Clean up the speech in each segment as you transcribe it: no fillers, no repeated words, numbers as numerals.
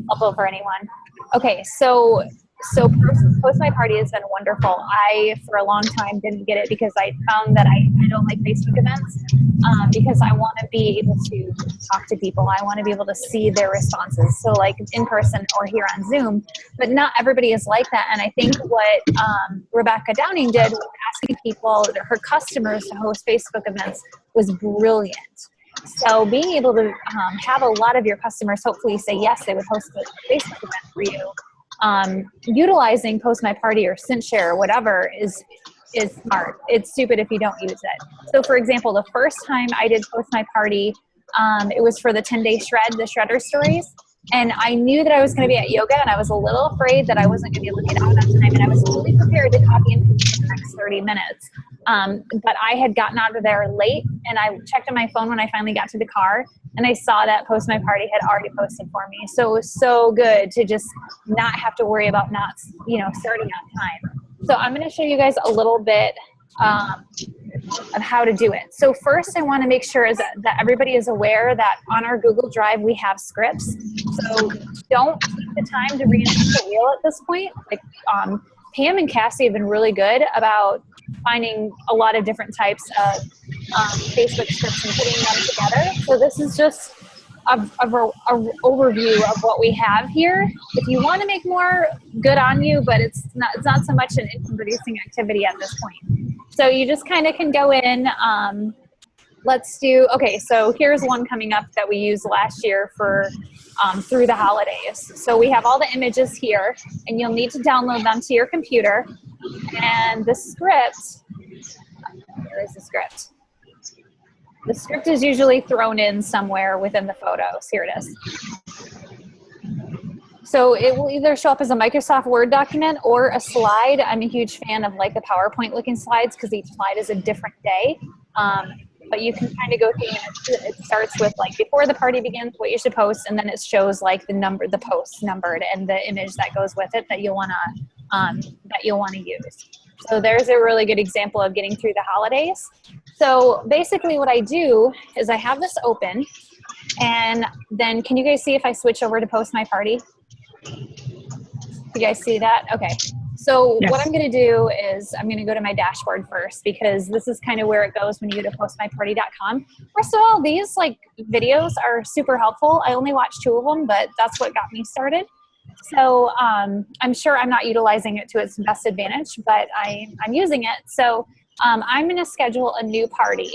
helpful for anyone. Okay, so Post My Party has been wonderful. I, for a long time, didn't get it because I found that I don't like Facebook events because I want to be able to talk to people. I want to be able to see their responses. So like in person or here on Zoom, but not everybody is like that. And I think what Rebecca Downing did with asking people, her customers, to host Facebook events was brilliant. So being able to have a lot of your customers hopefully say yes, they would host a Facebook event for you. Utilizing Post My Party or ScentShare or whatever is smart. It's stupid if you don't use it. So for example, the first time I did Post My Party, it was for the 10-day shred, the shredder stories. And I knew that I was going to be at yoga, and I was a little afraid that I wasn't going to be able to get out on time. And I was fully prepared to copy and paste for the next 30 minutes. But I had gotten out of there late, and I checked on my phone when I finally got to the car, and I saw that Post My Party had already posted for me. So it was so good to just not have to worry about not, starting on time. So I'm going to show you guys a little bit of how to do it. So first, I want to make sure that everybody is aware that on our Google Drive, we have scripts. So don't take the time to reinvent the wheel at this point. Like Pam and Cassie have been really good about finding a lot of different types of Facebook scripts and putting them together. So this is just an overview of what we have here. If you want to make more, good on you, but it's not so much an income producing activity at this point. So you just kind of can go in. Okay, so here's one coming up that we used last year for through the holidays. So we have all the images here, and you'll need to download them to your computer. And the script, where is the script? The script is usually thrown in somewhere within the photos. Here it is. So it will either show up as a Microsoft Word document or a slide. I'm a huge fan of like the PowerPoint looking slides because each slide is a different day. But you can kind of go through, and it starts with like before the party begins, what you should post, and then it shows like the posts numbered and the image that goes with it that you'll wanna use. So there's a really good example of getting through the holidays. So basically what I do is I have this open, and then can you guys see if I switch over to Post My Party? You guys see that? Okay. So yes. What I'm going to do is I'm going to go to my dashboard first, because this is kind of where it goes when you go to postmyparty.com. First of all, these videos are super helpful. I only watched 2 of them, but that's what got me started. So I'm sure I'm not utilizing it to its best advantage, but I'm using it. So I'm going to schedule a new party.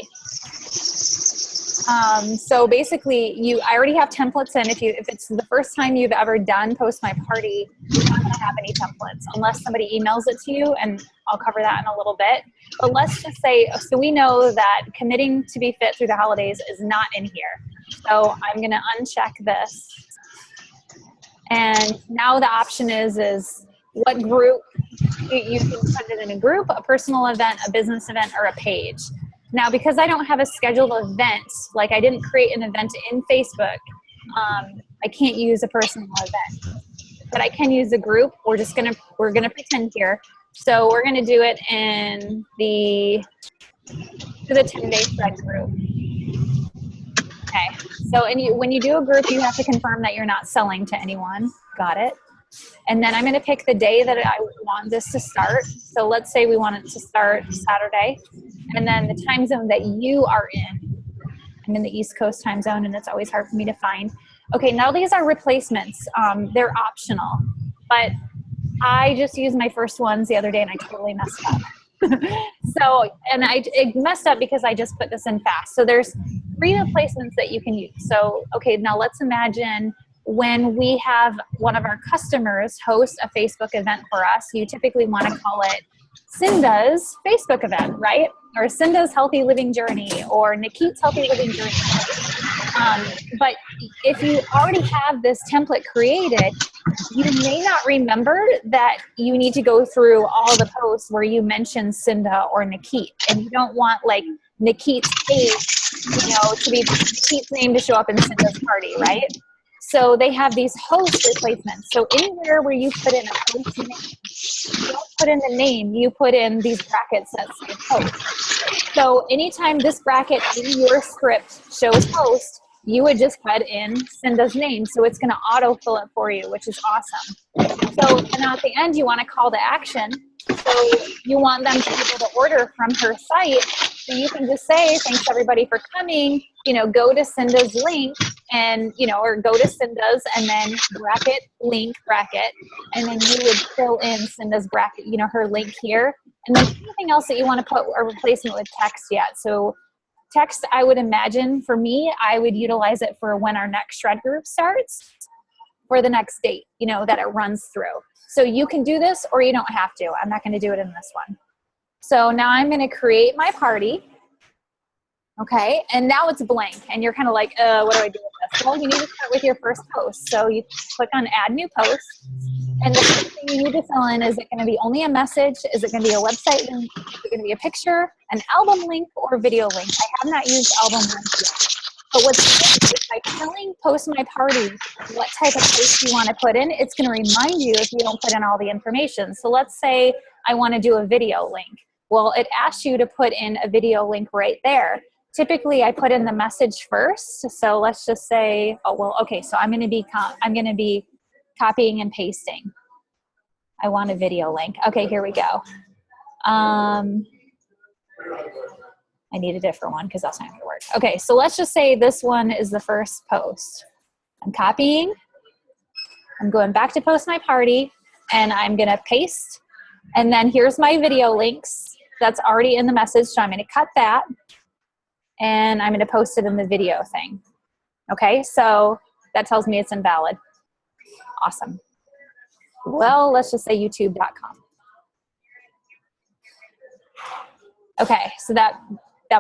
So basically, I already have templates in. If it's the first time you've ever done Post My Party, you're not going to have any templates unless somebody emails it to you, and I'll cover that in a little bit. But let's just say, so we know that committing to be fit through the holidays is not in here. So I'm going to uncheck this. And now the option is what group. You can put it in a group, a personal event, a business event, or a page. Now, because I don't have a scheduled event, like I didn't create an event in Facebook, I can't use a personal event, but I can use a group. We're gonna pretend here. So we're gonna do it in the 10-day shred group. Okay. So when you do a group, you have to confirm that you're not selling to anyone. Got it. And then I'm going to pick the day that I want this to start. So let's say we want it to start Saturday. And then the time zone that you are in. I'm in the East Coast time zone, and it's always hard for me to find. Okay, now these are replacements. They're optional. But I just used my first ones the other day, and I totally messed up. It messed up because I just put this in fast. So there's 3 replacements that you can use. So, okay, now let's imagine when we have one of our customers host a Facebook event for us, you typically want to call it Cinda's Facebook event, right? Or Cinda's Healthy Living Journey, or Nikit's Healthy Living Journey. But if you already have this template created, you may not remember that you need to go through all the posts where you mention Cinda or Nikit, and you don't want Nikit's page, to be Nikit's name to show up in Cinda's party, right? So they have these host replacements. So anywhere where you put in a host name, you don't put in the name, you put in these brackets that say host. So anytime this bracket in your script shows host, you would just put in Cinda's name. So it's going to autofill it for you, which is awesome. So now at the end, you want a call to action. So you want them to be able to order from her site. So you can just say, thanks everybody for coming, you know, go to Cinda's link and, you know, or go to Cinda's and then bracket, link, bracket. And then you would fill in Cinda's bracket, you know, her link here. And then anything else that you want to put or replacement with text yet. So text, I would imagine for me, I would utilize it for when our next shred group starts for the next date, you know, that it runs through. So you can do this or you don't have to. I'm not going to do it in this one. So now I'm going to create my party. Okay, and now it's blank and you're kind of like, what do I do with this? Well, you need to start with your first post. So you click on add new post. And the first thing you need to fill in, is it going to be only a message? Is it going to be a website link? Is it going to be a picture, an album link, or a video link? I have not used album links yet. But what's good is by telling Post My Party what type of post you want to put in, it's going to remind you if you don't put in all the information. So let's say I want to do a video link. Well, it asks you to put in a video link right there. Typically, I put in the message first. So let's just say, oh, well, okay, so I'm going to be copying and pasting. I want a video link. Okay, here we go. I need a different one because that's not going to work. Okay, so let's just say this one is the first post. I'm copying. I'm going back to Post My Party, and I'm going to paste. And then here's my video links that's already in the message. So I'm going to cut that, and I'm going to post it in the video thing. Okay, so that tells me it's invalid. Awesome. Well, let's just say youtube.com. Okay, so that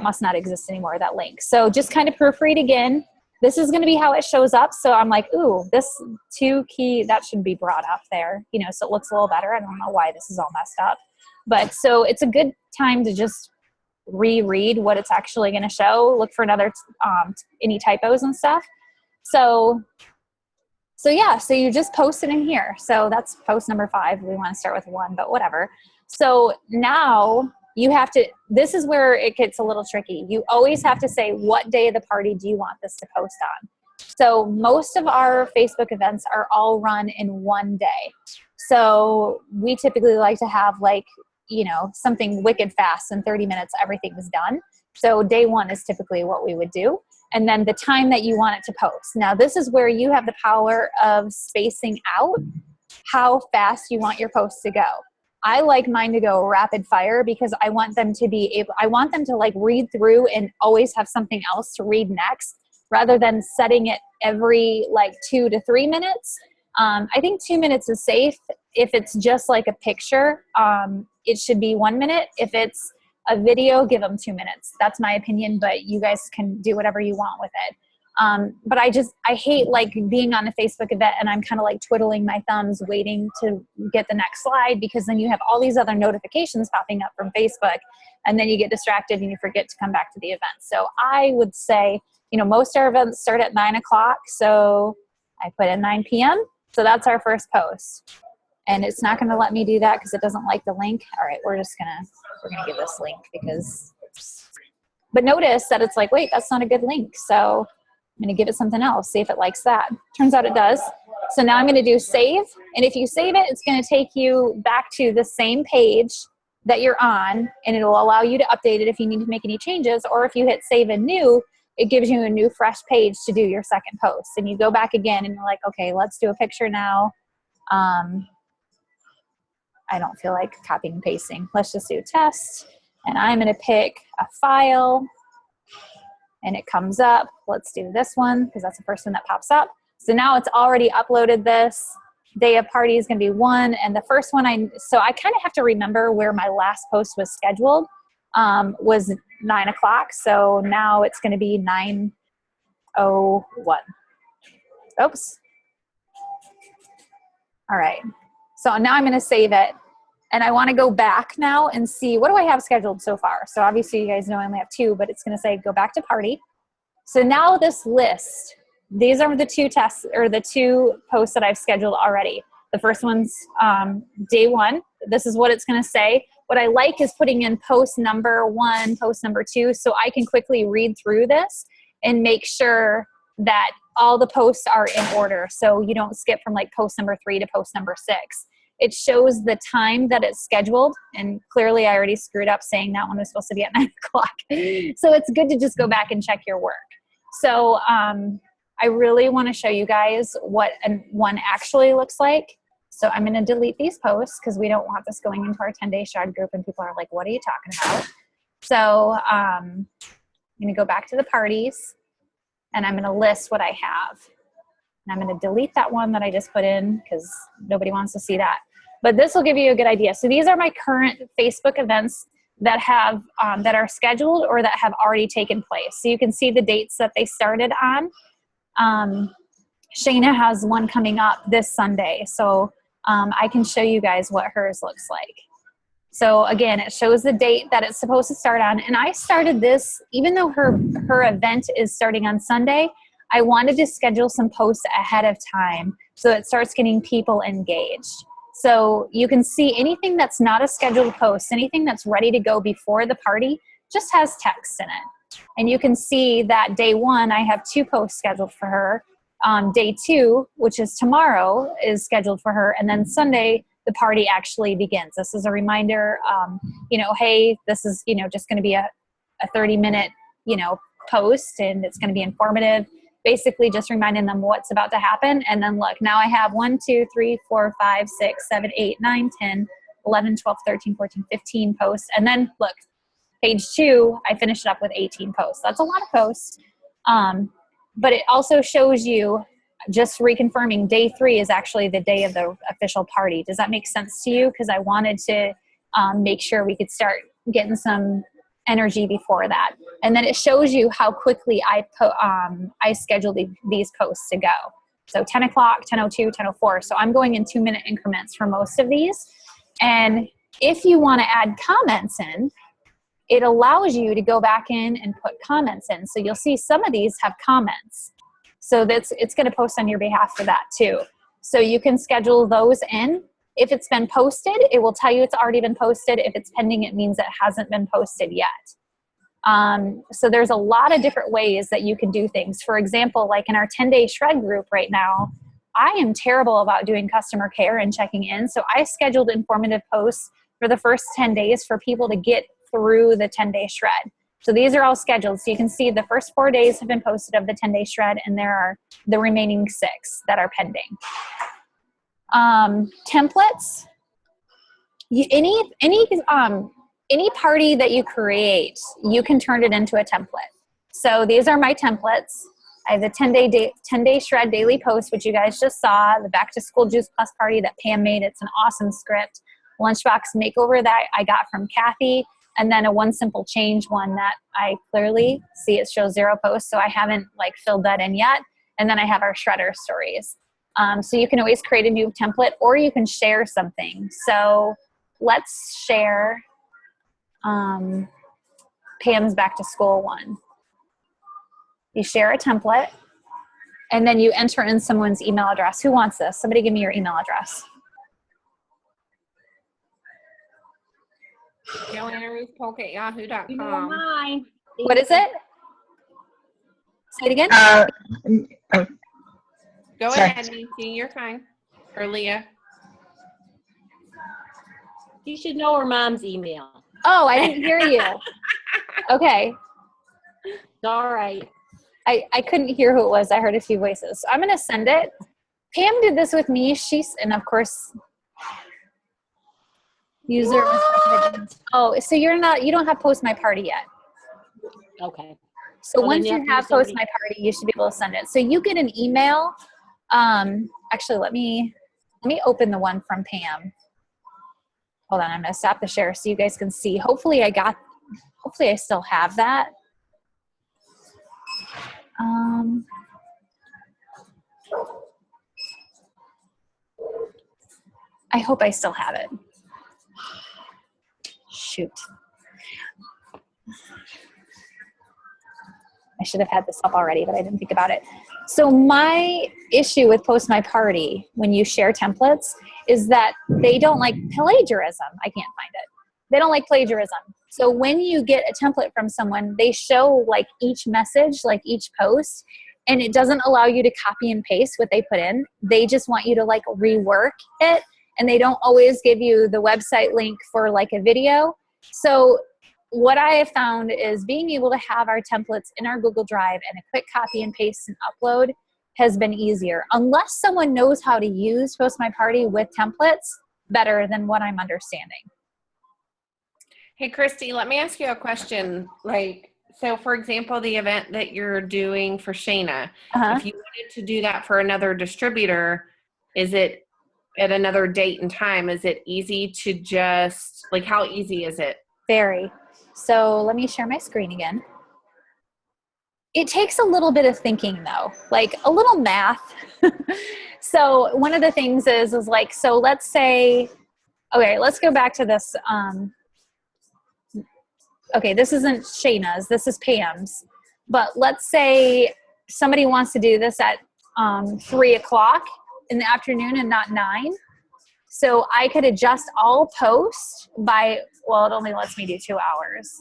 must not exist anymore, that link. So just kind of proofread again. This is going to be how it shows up. So I'm like, ooh, this 2 key, that should be brought up there, you know, so it looks a little better. I don't know why this is all messed up. But so it's a good time to just reread what it's actually going to show. Look for any typos and stuff. So yeah, so you just post it in here. So that's post number 5. We want to start with 1, but whatever. So now you have to, this is where it gets a little tricky. You always have to say, what day of the party do you want this to post on? So most of our Facebook events are all run in one day. So we typically like to have something wicked fast in 30 minutes, everything is done. So day 1 is typically what we would do. And then the time that you want it to post. Now this is where you have the power of spacing out how fast you want your posts to go. I like mine to go rapid fire because I want them to like read through and always have something else to read next, rather than setting it every like 2 to 3 minutes. I think 2 minutes is safe. If it's just like a picture, it should be 1 minute. If it's a video, give them 2 minutes. That's my opinion, but you guys can do whatever you want with it. But I hate like being on a Facebook event and I'm kind of like twiddling my thumbs waiting to get the next slide, because then you have all these other notifications popping up from Facebook and then you get distracted and you forget to come back to the event. So I would say, most of our events start at 9 o'clock. So I put in 9 p.m. So that's our first post. And it's not going to let me do that because it doesn't like the link. All right, we're going to give this link but notice that it's like, wait, that's not a good link. So I'm going to give it something else, see if it likes that. Turns out it does. So now I'm going to do save. And if you save it, it's going to take you back to the same page that you're on, and it'll allow you to update it if you need to make any changes. Or if you hit save and new, it gives you a new fresh page to do your second post. And you go back again and you're like, okay, let's do a picture now. I don't feel like copying and pasting. Let's just do test. And I'm going to pick a file. And it comes up. Let's do this one because that's the first one that pops up. So now it's already uploaded this. Day of party is going to be 1. And the first one, so I kind of have to remember where my last post was scheduled, was 9 o'clock. So now it's going to be 9:01. Oops. All right. So now I'm going to save it. And I want to go back now and see, what do I have scheduled so far? So obviously you guys know I only have 2, but it's going to say go back to party. So now this list, these are the 2 tests or the 2 posts that I've scheduled already. The first one's day 1. This is what it's going to say. What I like is putting in post number 1, post number 2, so I can quickly read through this and make sure that all the posts are in order. So you don't skip from like post number 3 to post number 6. It shows the time that it's scheduled. And clearly I already screwed up saying that one was supposed to be at 9 o'clock. So it's good to just go back and check your work. So I really want to show you guys what one actually looks like. So I'm going to delete these posts because we don't want this going into our 10-day shred group and people are like, what are you talking about? So I'm going to go back to the parties and I'm going to list what I have. And I'm going to delete that one that I just put in because nobody wants to see that. But this will give you a good idea. So these are my current Facebook events that have that are scheduled or that have already taken place. So you can see the dates that they started on. Shayna has one coming up this Sunday. So I can show you guys what hers looks like. So again, it shows the date that it's supposed to start on. And I started this, even though her event is starting on Sunday, I wanted to schedule some posts ahead of time so it starts getting people engaged. So you can see anything that's not a scheduled post, anything that's ready to go before the party just has text in it. And you can see that day 1, I have 2 posts scheduled for her. Day 2, which is tomorrow, is scheduled for her. And then Sunday, the party actually begins. This is a reminder, hey, this is, just going to be a 30-minute, post, and it's going to be informative. Basically just reminding them what's about to happen. And then look, now I have 1, 2, 3, 4, 5, 6, 7, 8, 9, 10, 11, 12, 13, 14, 15 posts. And then look, page 2, I finished it up with 18 posts. That's a lot of posts. But it also shows you, just reconfirming, day 3 is actually the day of the official party. Does that make sense to you? Because I wanted to make sure we could start getting some energy before that. And then it shows you how quickly I scheduled these posts to go. So 10 o'clock, 10:02, 10:04. So I'm going in 2-minute increments for most of these. And if you want to add comments in, it allows you to go back in and put comments in. So you'll see some of these have comments. So it's going to post on your behalf for that too. So you can schedule those in. If it's been posted, it will tell you it's already been posted. If it's pending, it means it hasn't been posted yet. So there's a lot of different ways that you can do things. For example, like in our 10-day shred group right now, I am terrible about doing customer care and checking in. So I scheduled informative posts for the first 10 days for people to get through the 10-day shred. So these are all scheduled. So you can see the first 4 days have been posted of the 10-day shred, and there are the remaining 6 that are pending. Templates. Any party that you create, you can turn it into a template. So these are my templates. I have the 10-day shred daily post, which you guys just saw, the Back to School Juice Plus party that Pam made. It's an awesome script. Lunchbox makeover that I got from Kathy, and then a one simple change one that I clearly see it shows 0 posts, so I haven't filled that in yet. And then I have our shredder stories. So you can always create a new template, or you can share something. So let's share Pam's Back to School one. You share a template, and then you enter in someone's email address. Who wants this? Somebody give me your email address. JoannaRuthPolk@yahoo.com. Hi. What is it? Say it again. Go ahead, Nancy. You're fine. Or Leah. You should know her mom's email. Oh, I didn't hear you. Okay. It's all right. I couldn't hear who it was. I heard a few voices. So I'm going to send it. Pam did this with me. And of course, user. Oh, so you don't have Post My Party yet. Okay. So once you have Post My Party, you should be able to send it. So you get an email. Actually, let me open the one from Pam. Hold on, I'm going to stop the share so you guys can see. Hopefully I still have that. I hope I still have it. Shoot. I should have had this up already, but I didn't think about it. So my issue with Post My Party, when you share templates, is that they don't like plagiarism. I can't find it. They don't like plagiarism. So when you get a template from someone, they show each message, each post, and it doesn't allow you to copy and paste what they put in. They just want you to like rework it, and they don't always give you the website link for like a video. So what I have found is being able to have our templates in our Google Drive and a quick copy and paste and upload has been easier. Unless someone knows how to use Post My Party with templates better than what I'm understanding. Hey, Christy, let me ask you a question. Like, so for example, the event that you're doing for Shayna, Uh-huh. if you wanted to do that for another distributor, is it at another date and time? Is it easy to just, like, how easy is it? Very. So let me share my screen again. It takes a little bit of thinking though, like a little math. So one of the things is like, so let's say, okay, let's go back to this. Okay, this isn't Shayna's, this is Pam's. But let's say somebody wants to do this at 3 o'clock in the afternoon and not 9. So I could adjust all posts by, well, it only lets me do 2 hours.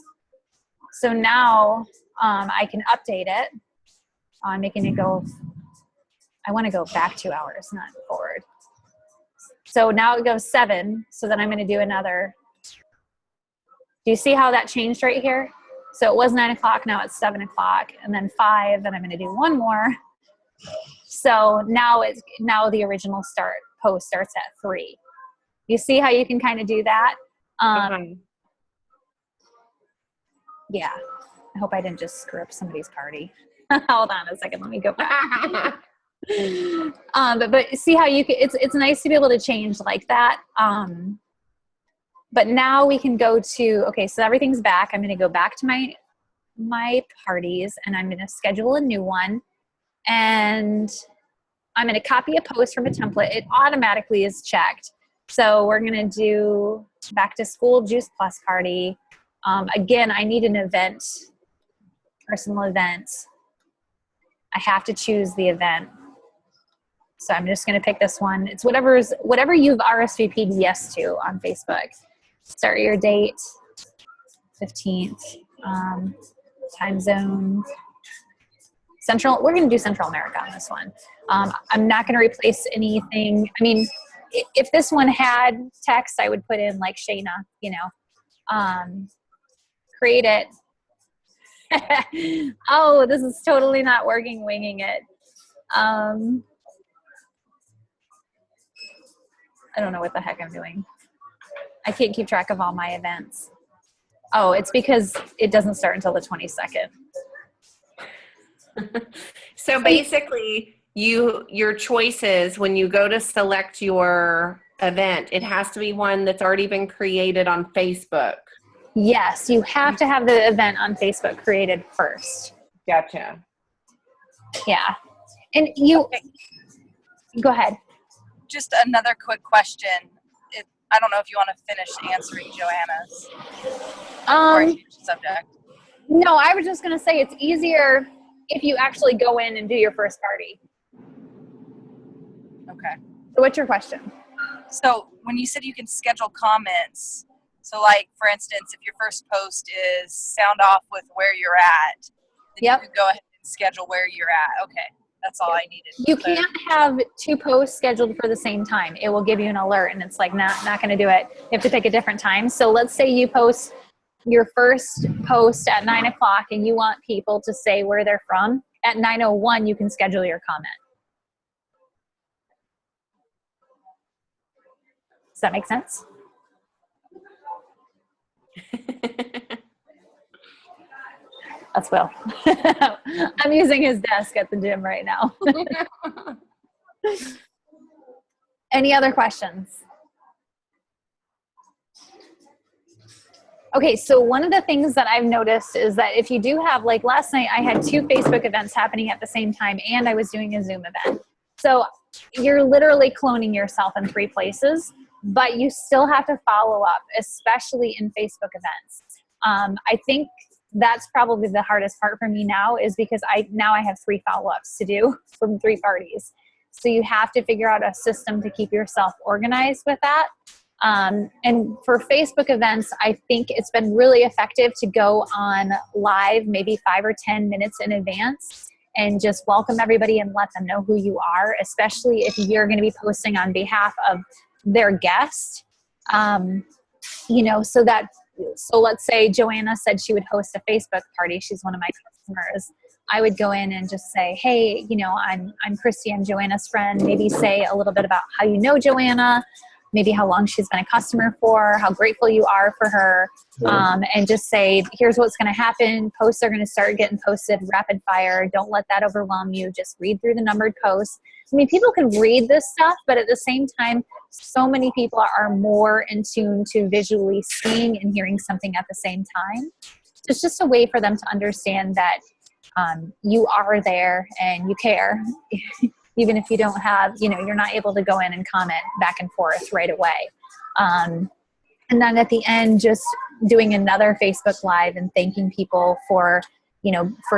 So now I can update it. I'm making it go, I want to go back 2 hours, not forward. So now it goes 7. So then I'm going to do another. Do you see how that changed right here? So it was 9 o'clock, now it's 7 o'clock, and then 5, then I'm going to do one more. So now the original post starts at 3. You see how you can kind of do that? Yeah. I hope I didn't just screw up somebody's party. Hold on a second. Let me go back. But see how you can, it's nice to be able to change like that. But now we can go to, okay, so everything's back. I'm going to go back to my parties, and I'm going to schedule a new one. And I'm going to copy a post from a template. It automatically is checked. So we're going to do back to school Juice Plus party. Again, I need an event, personal event. I have to choose the event. So I'm just going to pick this one. It's whatever you've RSVP'd yes to on Facebook. Start your date, 15th, time zone, Central. We're going to do Central America on this one. I'm not going to replace anything. I mean, if this one had text, I would put in like Shayna, create it. Oh, this is totally not working, winging it. I don't know what the heck I'm doing. I can't keep track of all my events. Oh, it's because it doesn't start until the 22nd. So basically, your choices when you go to select your event, it has to be one that's already been created on Facebook. Yes, you have to have the event on Facebook created first. Gotcha. Yeah. And go ahead. Just another quick question. I don't know if you want to finish answering Joanna's or change the subject. No, I was just going to say it's easier if you actually go in and do your first party. Okay. So what's your question? So when you said you can schedule comments, so like, for instance, if your first post is sound off with where you're at, then Yep. you could go ahead and schedule where you're at. Okay. That's all I needed. You can't have 2 posts scheduled for the same time. It will give you an alert, and it's like not going to do it. You have to pick a different time. So let's say you post your first post at 9 o'clock and you want people to say where they're from. At 9:01, you can schedule your comment. Does that make sense? That's Will. I'm using his desk at the gym right now. Any other questions? Okay, so one of the things that I've noticed is that if you do have, like last night, I had 2 Facebook events happening at the same time, and I was doing a Zoom event. So you're literally cloning yourself in 3 places, but you still have to follow up, especially in Facebook events. I think that's probably the hardest part for me now, is because I have 3 follow-ups to do from 3 parties. So you have to figure out a system to keep yourself organized with that. And for Facebook events, I think it's been really effective to go on live maybe 5 or 10 minutes in advance and just welcome everybody and let them know who you are, especially if you're going to be posting on behalf of their guest. So let's say Joanna said she would host a Facebook party. She's one of my customers. I would go in and just say, hey, I'm Christy, I'm Joanna's friend. Maybe say a little bit about how you know Joanna, maybe how long she's been a customer for, how grateful you are for her, and just say, here's what's going to happen. Posts are going to start getting posted rapid fire. Don't let that overwhelm you. Just read through the numbered posts. I mean, people can read this stuff, but at the same time, so many people are more in tune to visually seeing and hearing something at the same time. So it's just a way for them to understand that you are there and you care. Even if you don't have, you're not able to go in and comment back and forth right away. And then at the end, just doing another Facebook Live and thanking people for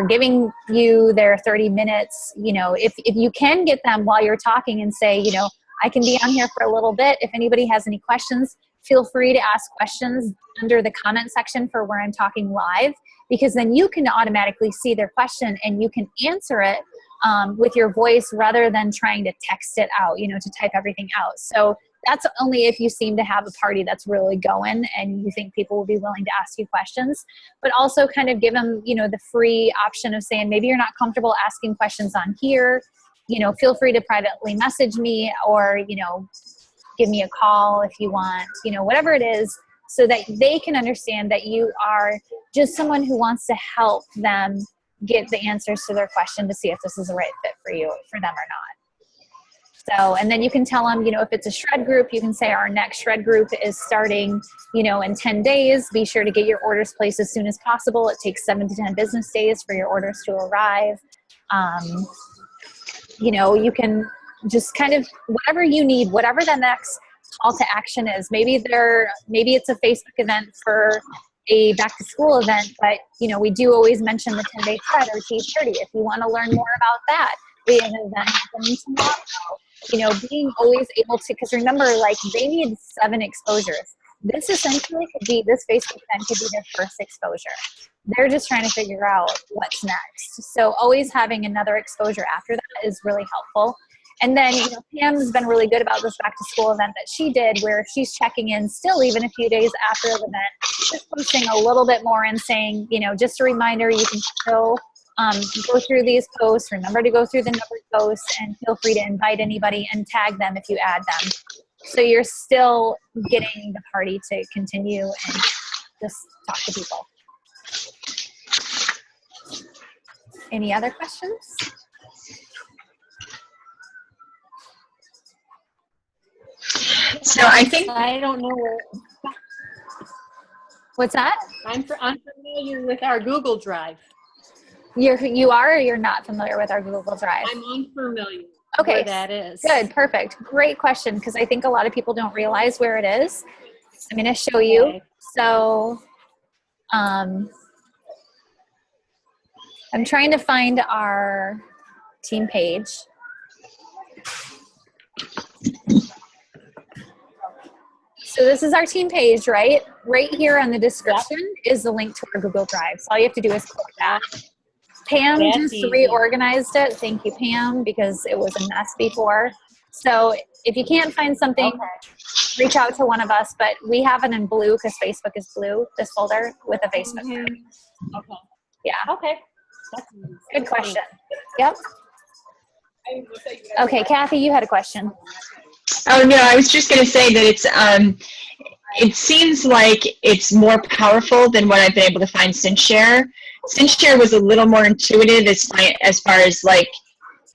giving you their 30 minutes. If you can get them while you're talking and say, I can be on here for a little bit. If anybody has any questions, feel free to ask questions under the comment section for where I'm talking live, because then you can automatically see their question and you can answer it with your voice rather than trying to text it out, to type everything out. So that's only if you seem to have a party that's really going and you think people will be willing to ask you questions, but also kind of give them, the free option of saying, maybe you're not comfortable asking questions on here, feel free to privately message me or, give me a call if you want, whatever it is, so that they can understand that you are just someone who wants to help them get the answers to their question to see if this is the right fit for them or not. So, and then you can tell them, if it's a shred group, you can say our next shred group is starting, in 10 days. Be sure to get your orders placed as soon as possible. It takes 7 to 10 business days for your orders to arrive. You can just kind of whatever you need, whatever the next call to action is. Maybe it's a Facebook event for a back to school event, but we do always mention the 10-day thread or T30. If you want to learn more about that, we have an event happening tomorrow. Being always able to, because remember, they need 7 exposures. This essentially this Facebook event could be their first exposure. They're just trying to figure out what's next. So always having another exposure after that is really helpful. And then, Pam's been really good about this back to school event that she did, where she's checking in still even a few days after the event, just posting a little bit more and saying, just a reminder, you can still go through these posts. Remember to go through the numbered posts and feel free to invite anybody and tag them if you add them. So you're still getting the party to continue and just talk to people. Any other questions? So I think I don't know where, What's that? I'm familiar with our Google Drive. You are or you're not familiar with our Google Drive? I'm unfamiliar Okay, where that is. Good, perfect. Great question, because I think a lot of people don't realize where it is. I'm going to show you. Okay. So I'm trying to find our team page. So this is our team page, right? Right here on the description is the link to our Google Drive. So all you have to do is click that. Pam That's just easy. reorganized it. Thank you, Pam, because it was a mess before. So if you can't find something, reach out to one of us, but we have it in blue because Facebook is blue, this folder with a Facebook group. Okay. Yeah, Okay. That's easy. good question. Yep. Okay, Kathy, you had a question. Oh, no, I was just going to say that it seems like it's more powerful than what I've been able to find SynShare. SynShare was a little more intuitive as far as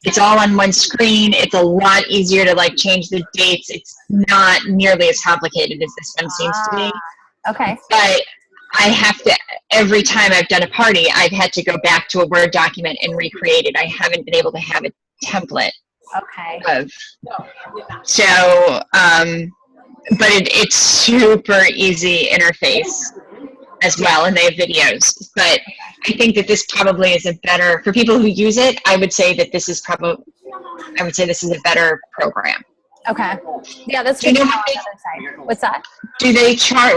it's all on one screen. It's a lot easier to change the dates. It's not nearly as complicated as this one seems to be. Okay. But I have to, every time I've done a party, I've had to go back to a Word document and recreate it. I haven't been able to have a template Okay. but it's super easy interface as well, and they have videos. But I think that this probably is a better, for people who use it, I would say this is a better program. Okay. Yeah, that's Do you good to know know how on the other side. What's that?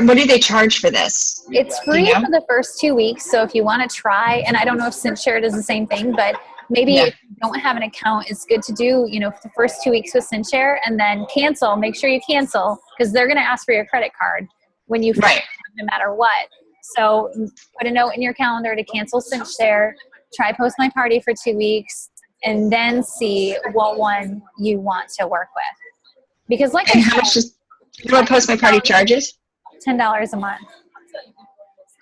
What do they charge for this? It's free for the first 2 weeks. So if you want to try, and I don't know if SynShare does the same thing, but maybe Yeah. if you don't have an account, it's good to do, the first 2 weeks with SynShare and then cancel. Make sure you cancel because they're going to ask for your credit card when you Right. no matter what. So put a note in your calendar to cancel SynShare, try Post My Party for 2 weeks, and then see what one you want to work with. Because like And I how much said, does, you know what Post My Party charges? $10 a month.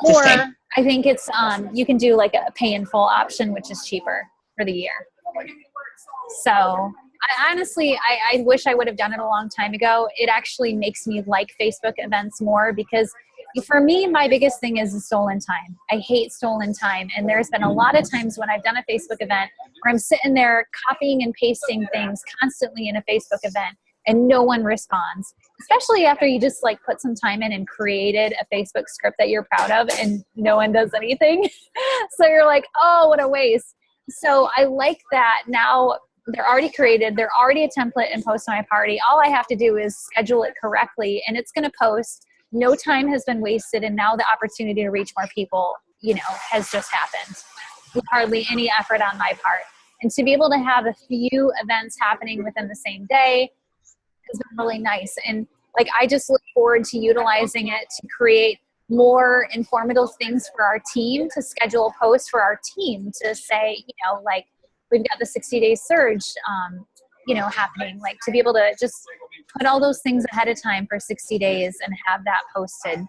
It's the Or same. I think it's you can do like a pay in full option, which is cheaper for the year. So I honestly, I wish I would have done it a long time ago. It actually makes me like Facebook events more because for me, my biggest thing is the stolen time. I hate stolen time. And there's been a lot of times when I've done a Facebook event where I'm sitting there copying and pasting things constantly in a Facebook event and no one responds, especially after you just like put some time in and created a Facebook script that you're proud of and no one does anything. So you're like, oh, what a waste. So I like that now they're already created. They're already a template in Post My Party. All I have to do is schedule it correctly and it's going to post. No time has been wasted. And now the opportunity to reach more people, has just happened with hardly any effort on my part. And to be able to have a few events happening within the same day has been really nice. And like, I just look forward to utilizing it to create more informative things for our team, to schedule a post for our team to say, like we've got the 60-day surge, happening, like to be able to just put all those things ahead of time for 60 days and have that posted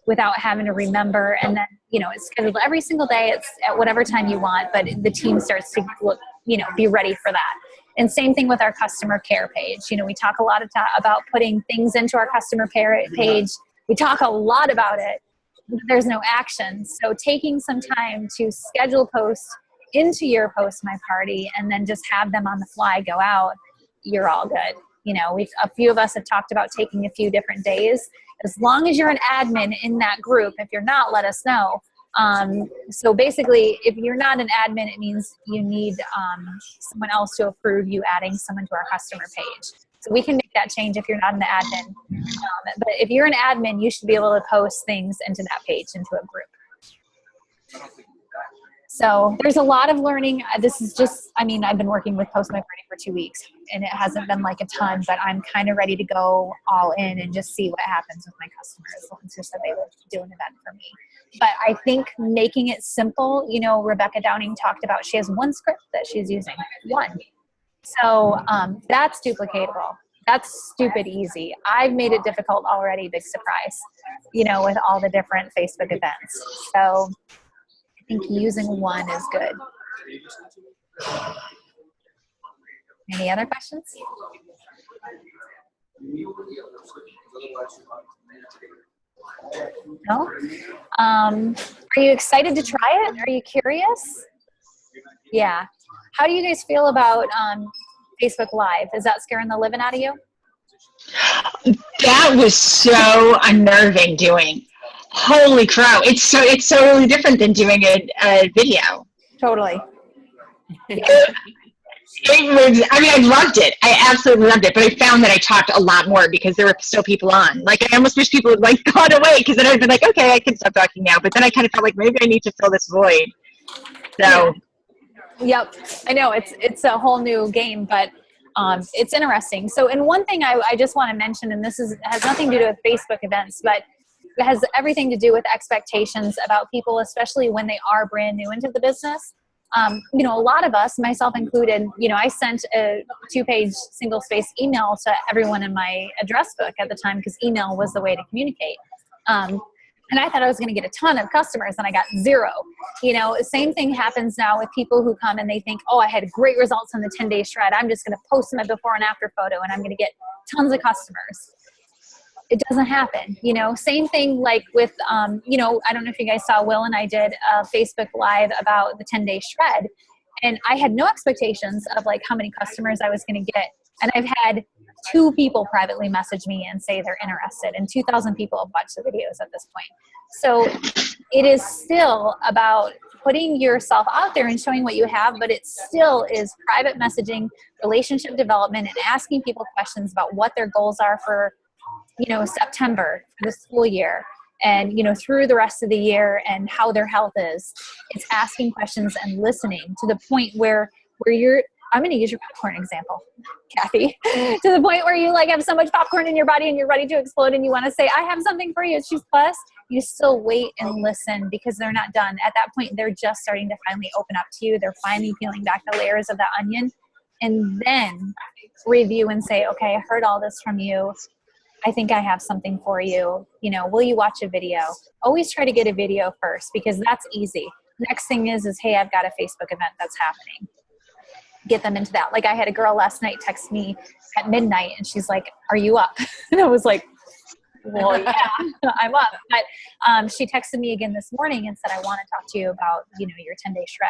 without having to remember. And then, it's scheduled every single day. It's at whatever time you want, but the team starts to look, be ready for that. And same thing with our customer care page. We talk a lot about putting things into our customer care page. We talk a lot about it. There's no action. So taking some time to schedule posts into your Post My Party and then just have them on the fly go out, you're all good. A few of us have talked about taking a few different days. As long as you're an admin in that group, if you're not, let us know. So basically, if you're not an admin, it means you need someone else to approve you adding someone to our customer page. So we can make that change if you're not an admin. But if you're an admin, you should be able to post things into that page, into a group. So there's a lot of learning. This is just, I've been working with Post My Party for 2 weeks and it hasn't been like a ton, but I'm kind of ready to go all in and just see what happens with my customers. Once who said they would do an event for me. But I think making it simple, Rebecca Downing talked about, she has one script that she's using, one. So that's duplicatable. That's stupid easy. I've made it difficult already, big surprise, with all the different Facebook events. So I think using one is good. Any other questions? No? Are you excited to try it? Are you curious? Yeah. How do you guys feel about Facebook Live? Is that scaring the living out of you? That was so unnerving doing. Holy crow. It's so really different than doing a video. Totally. It was, I loved it. I absolutely loved it. But I found that I talked a lot more because there were still people on. Like, I almost wish people had, gone away because then I'd been like, okay, I can stop talking now. But then I kind of felt like maybe I need to fill this void. So. Yep. I know it's a whole new game, but it's interesting. So, and one thing I just want to mention, and this has nothing to do with Facebook events, but it has everything to do with expectations about people, especially when they are brand new into the business. A lot of us, myself included, I sent a 2-page single-space email to everyone in my address book at the time because email was the way to communicate. And I thought I was going to get a ton of customers and I got 0. Same thing happens now with people who come and they think, oh, I had great results on the 10-day shred. I'm just going to post my before and after photo and I'm going to get tons of customers. It doesn't happen. Same thing like with, I don't know if you guys saw, Will and I did a Facebook Live about the 10-day shred. And I had no expectations of how many customers I was going to get. And I've had 2 people privately message me and say they're interested, and 2,000 people have watched the videos at this point. So it is still about putting yourself out there and showing what you have, but it still is private messaging, relationship development, and asking people questions about what their goals are for, September, for the school year, and, through the rest of the year and how their health is. It's asking questions and listening to the point where where I'm going to use your popcorn example, Kathy, to the point where you like have so much popcorn in your body and you're ready to explode and you want to say, I have something for you, choose plus. You still wait and listen because they're not done. At that point, they're just starting to finally open up to you. They're finally peeling back the layers of that onion, and then review and say, okay, I heard all this from you. I think I have something for you. You know, will you watch a video? Always try to get a video first because that's easy. Next thing is hey, I've got a Facebook event that's happening. Get them into that. Like I had a girl last night text me at midnight and she's like, are you up? And I was like, well, yeah, I'm up. But she texted me again this morning and said, I want to talk to you about, you know, your 10-day shred.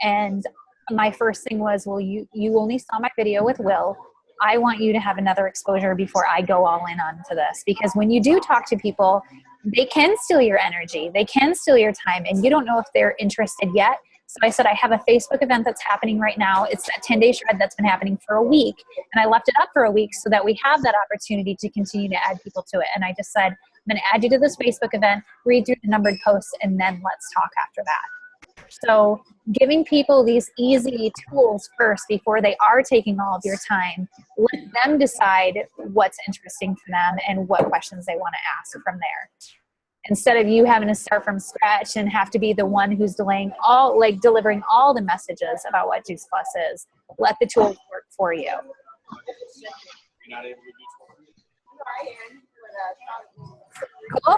And my first thing was, well, you only saw my video with Will. I want you to have another exposure before I go all in onto this. Because when you do talk to people, they can steal your energy. They can steal your time. And you don't know if they're interested yet. So I said, I have a Facebook event that's happening right now. It's that 10-day shred that's been happening for a week. And I left it up for a week so that we have that opportunity to continue to add people to it. And I just said, I'm going to add you to this Facebook event, read through the numbered posts, and then let's talk after that. So giving people these easy tools first before they are taking all of your time, let them decide what's interesting to them and what questions they want to ask from there. Instead of you having to start from scratch and have to be the one who's delivering all the messages about what Juice Plus is, let the tools work for you. Cool.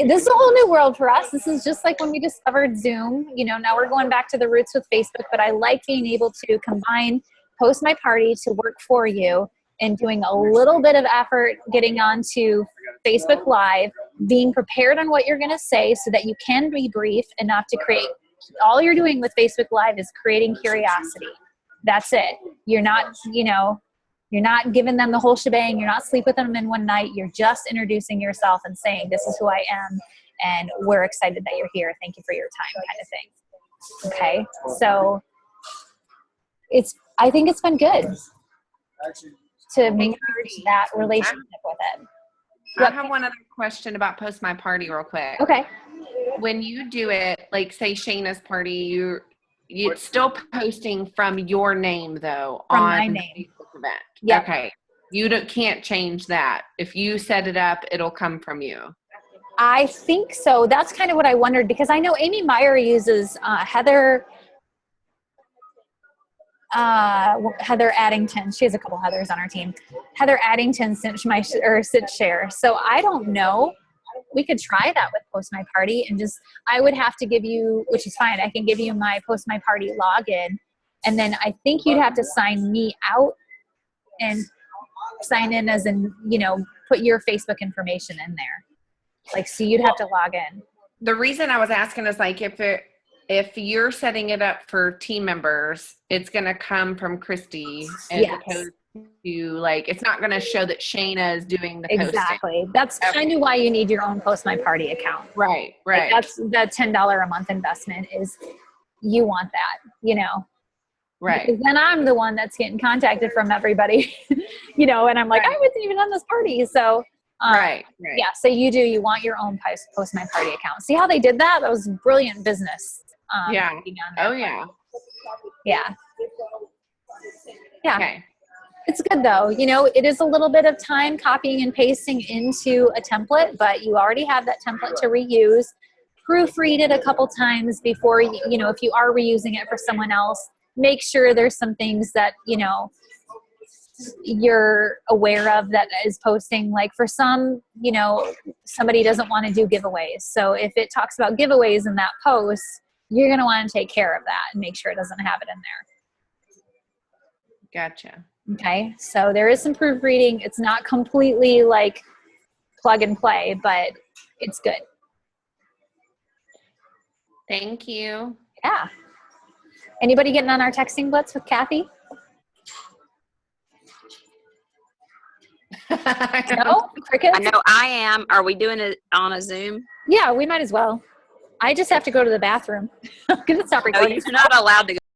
This is a whole new world for us. This is just like when we discovered Zoom. You know, now we're going back to the roots with Facebook, but I like being able to combine Post My Party to work for you and doing a little bit of effort getting onto Facebook Live, being prepared on what you're going to say so that you can be brief enough to create. All you're doing with Facebook Live is creating curiosity. That's it. You're not, you're not giving them the whole shebang. You're not sleeping with them in one night. You're just introducing yourself and saying, this is who I am, and we're excited that you're here. Thank you for your time, kind of thing. Okay? So I think it's been good to make that relationship with it. I have one other question about Post My Party real quick. Okay. When you do it, like say Shayna's party, it's still posting from your name though From on my the name. Facebook event. Yep. Okay. You can't change that. If you set it up, it'll come from you. I think so. That's kind of what I wondered because I know Amy Meyer uses Heather Addington. She has a couple Heathers on our team. Heather Addington sent share. So I don't know. We could try that with Post My Party and I would have to give you, which is fine. I can give you my Post My Party login. And then I think you'd have to sign me out and sign in as put your Facebook information in there. Like, so you'd have to log in. The reason I was asking is like, if you're setting it up for team members, it's going to come from Christy as Yes. opposed to like, it's not going to show that Shayna is doing the posting. Exactly. That's kind of why you need your own Post My Party account. Right. Like that's the $10 a month investment is you want that, Right. Because then I'm the one that's getting contacted from everybody, and I'm like, Right. I wasn't even on this party. So, Right. yeah. So you want your own Post My Party account. See how they did that? That was brilliant business. Yeah. being on there. Oh yeah. Yeah. Yeah. Okay. It's good though. It is a little bit of time copying and pasting into a template, but you already have that template to reuse. Proofread it a couple times before, if you are reusing it for someone else, make sure there's some things that, you're aware of that is posting. Like for some, somebody doesn't want to do giveaways. So if it talks about giveaways in that post, you're going to want to take care of that and make sure it doesn't have it in there. Gotcha. Okay, so there is some proofreading. It's not completely like plug and play, but it's good. Thank you. Yeah. Anybody getting on our texting blitz with Kathy? No? Crickets? I know I am. Are we doing it on a Zoom? Yeah, we might as well. I just have to go to the bathroom. I'm going to stop No, recording. you're not allowed to go